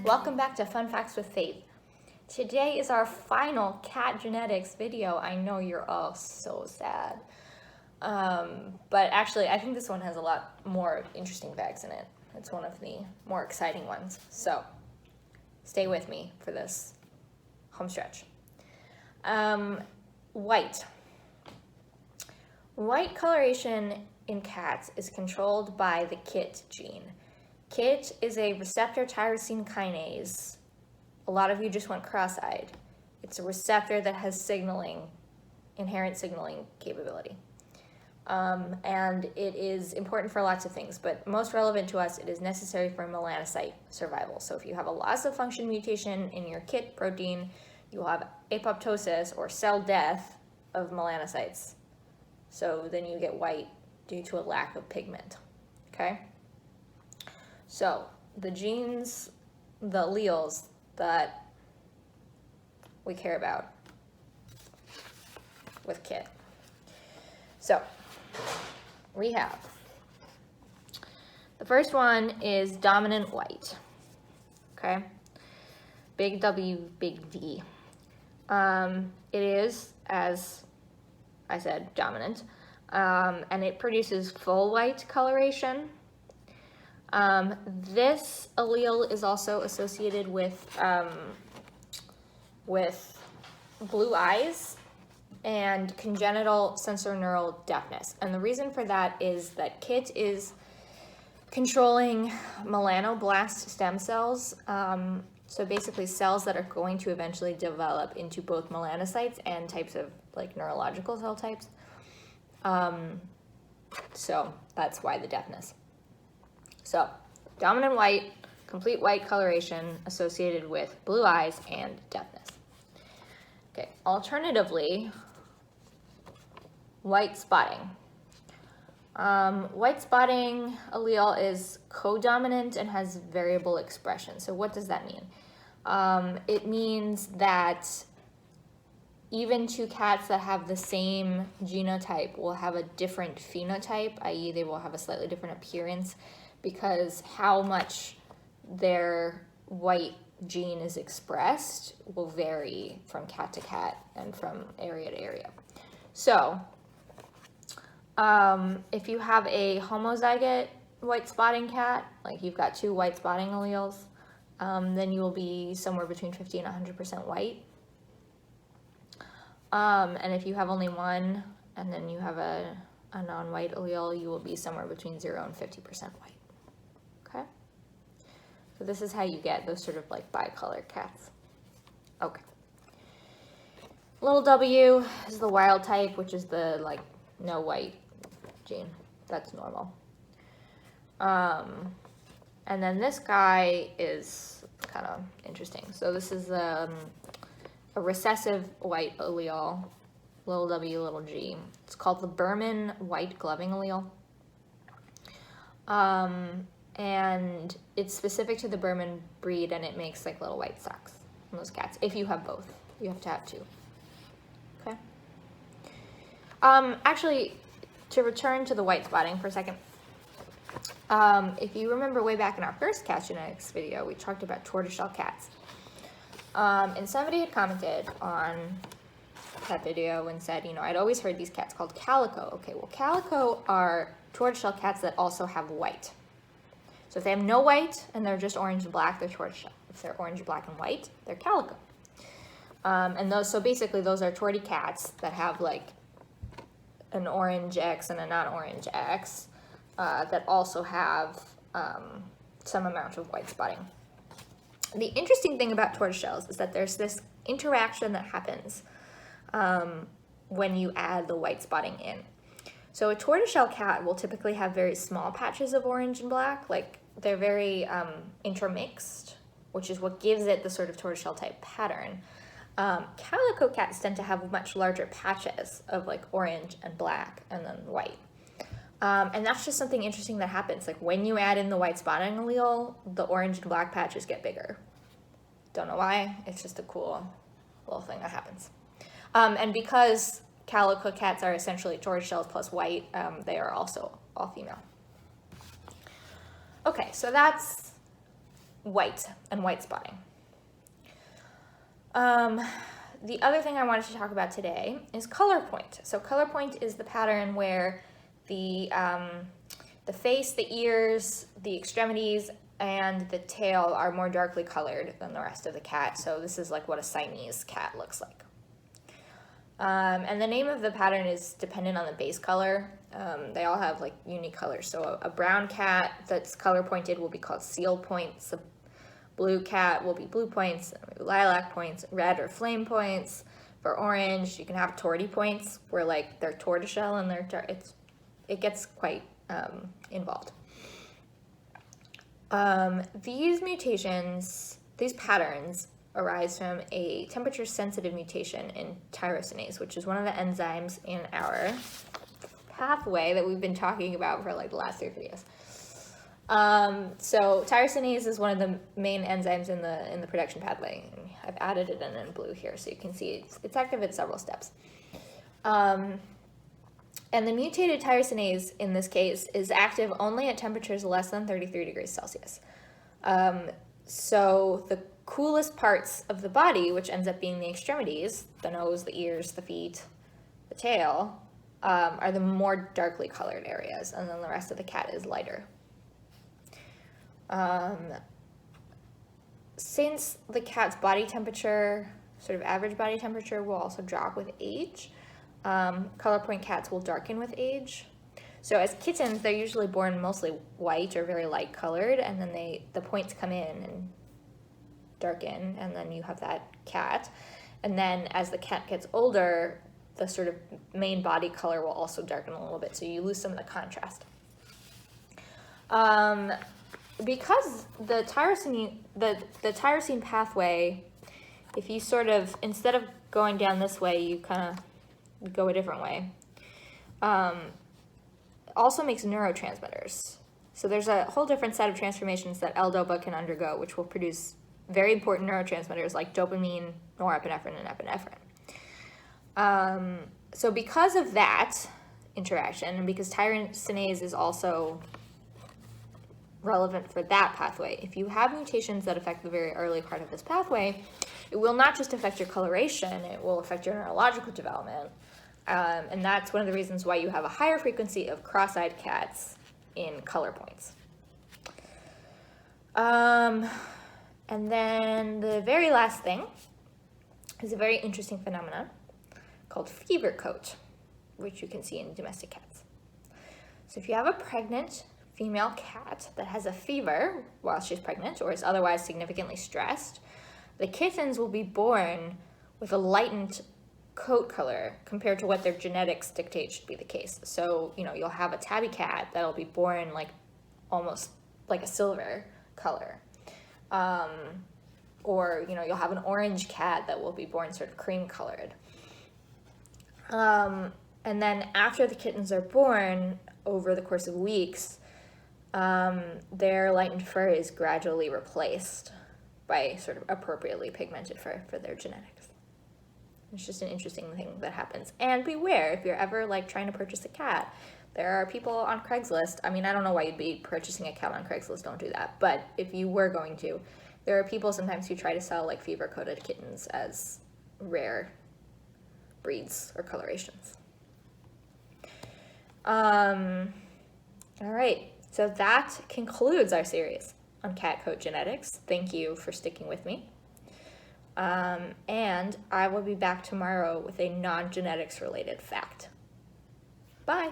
Welcome back to Fun Facts with Faith. Today is our final cat genetics video. I know you're all so sad. But actually, I think this one has a lot more interesting facts in it. It's one of the more exciting ones. So, stay with me for this home stretch. White. White coloration in cats is controlled by the KIT gene. KIT is a receptor tyrosine kinase. A lot of you just went cross-eyed. It's a receptor that has inherent signaling capability. And it is important for lots of things, but most relevant to us, it is necessary for melanocyte survival. So if you have a loss of function mutation in your KIT protein, you will have apoptosis or cell death of melanocytes. So then you get white due to a lack of pigment, okay? So the genes, the alleles that we care about with KIT. So we have, the first one is dominant white, okay? Big W, big V. It is, as I said, dominant, and it produces full white coloration. This allele is also associated with blue eyes and congenital sensorineural deafness. And the reason for that is that KIT is controlling melanoblast stem cells. So basically cells that are going to eventually develop into both melanocytes and types of like neurological cell types. So that's why the deafness. So, dominant white, complete white coloration associated with blue eyes and deafness. Okay, alternatively, white spotting. White spotting allele is codominant and has variable expression. So what does that mean? It means that even two cats that have the same genotype will have a different phenotype, i.e. they will have a slightly different appearance, because how much their white gene is expressed will vary from cat to cat and from area to area. So, if you have a homozygote white spotting cat, like you've got two white spotting alleles, then you will be somewhere between 50 and 100% white. And if you have only one, and then you have a non-white allele, you will be somewhere between 0 and 50% white. Okay? So this is how you get those sort of like bicolored cats. Okay. Little w is the wild type, which is the like no white gene. That's normal. And then this guy is kind of interesting. So this is a recessive white allele, little w, little g. It's called the Berman white gloving allele. And it's specific to the Berman breed, and it makes like little white socks on those cats. If you have both, you have to have two. Okay. Actually, to return to the white spotting for a second, if you remember way back in our first cat genetics video, we talked about tortoiseshell cats. And somebody had commented on that video and said, you know, I'd always heard these cats called calico. Okay, well, calico are tortoiseshell cats that also have white. So if they have no white and they're just orange and black, they're tortoiseshell. If they're orange, black, and white, they're calico. And those, so basically those are tortie cats that have like an orange X and a non-orange X that also have some amount of white spotting. The interesting thing about tortoiseshells is that there's this interaction that happens when you add the white spotting in. So a tortoiseshell cat will typically have very small patches of orange and black, like they're very intermixed, which is what gives it the sort of tortoiseshell type pattern. Calico cats tend to have much larger patches of like orange and black and then white. And that's just something interesting that happens. Like when you add in the white spotting allele, the orange and black patches get bigger. Don't know why, it's just a cool little thing that happens. And because calico cats are essentially tortoiseshells plus white, they are also all female. Okay, so that's white and white spotting. The other thing I wanted to talk about today is colorpoint. So colorpoint is the pattern where the face, the ears, the extremities, and the tail are more darkly colored than the rest of the cat. So this is like what a Siamese cat looks like. And the name of the pattern is dependent on the base color. They all have like unique colors. So a brown cat that's color pointed will be called seal points. A blue cat will be blue points, lilac points, red or flame points. For orange, you can have torty points where like they're tortoiseshell and it gets quite involved. These patterns arise from a temperature-sensitive mutation in tyrosinase, which is one of the enzymes in our pathway that we've been talking about for like the last 3 videos. So tyrosinase is one of the main enzymes in the production pathway. I've added it in blue here so you can see it's active at several steps. And the mutated tyrosinase in this case is active only at temperatures less than 33 degrees Celsius. So the coolest parts of the body, which ends up being the extremities, the nose, the ears, the feet, the tail, are the more darkly colored areas, and then the rest of the cat is lighter. Since the cat's body temperature, sort of average body temperature, will also drop with age, colorpoint cats will darken with age. So as kittens, they're usually born mostly white or very light colored, and then the points come in and darken, and then you have that cat. And then as the cat gets older, the sort of main body color will also darken a little bit, so you lose some of the contrast. Because the tyrosine pathway, if you sort of, instead of going down this way, you kind of go a different way, also makes neurotransmitters. So there's a whole different set of transformations that L-DOPA can undergo, which will produce very important neurotransmitters like dopamine, norepinephrine, and epinephrine. So because of that interaction, and because tyrosinase is also relevant for that pathway, if you have mutations that affect the very early part of this pathway, it will not just affect your coloration, it will affect your neurological development. And that's one of the reasons why you have a higher frequency of cross-eyed cats in color points. And then the very last thing is a very interesting phenomenon called fever coat, which you can see in domestic cats. So if you have a pregnant female cat that has a fever while she's pregnant or is otherwise significantly stressed, the kittens will be born with a lightened coat color compared to what their genetics dictate should be the case. So, you'll have a tabby cat that'll be born like almost like a silver color. Or, you'll have an orange cat that will be born sort of cream colored. And then after the kittens are born, over the course of weeks, their lightened fur is gradually replaced by sort of appropriately pigmented fur for their genetics. It's just an interesting thing that happens. And beware, if you're ever like trying to purchase a cat, there are people on Craigslist. I mean, I don't know why you'd be purchasing a cat on Craigslist, don't do that. But if you were going to, there are people sometimes who try to sell like fever-coated kittens as rare breeds or colorations. All right, so that concludes our series on cat coat genetics. Thank you for sticking with me. And I will be back tomorrow with a non-genetics related fact. Bye.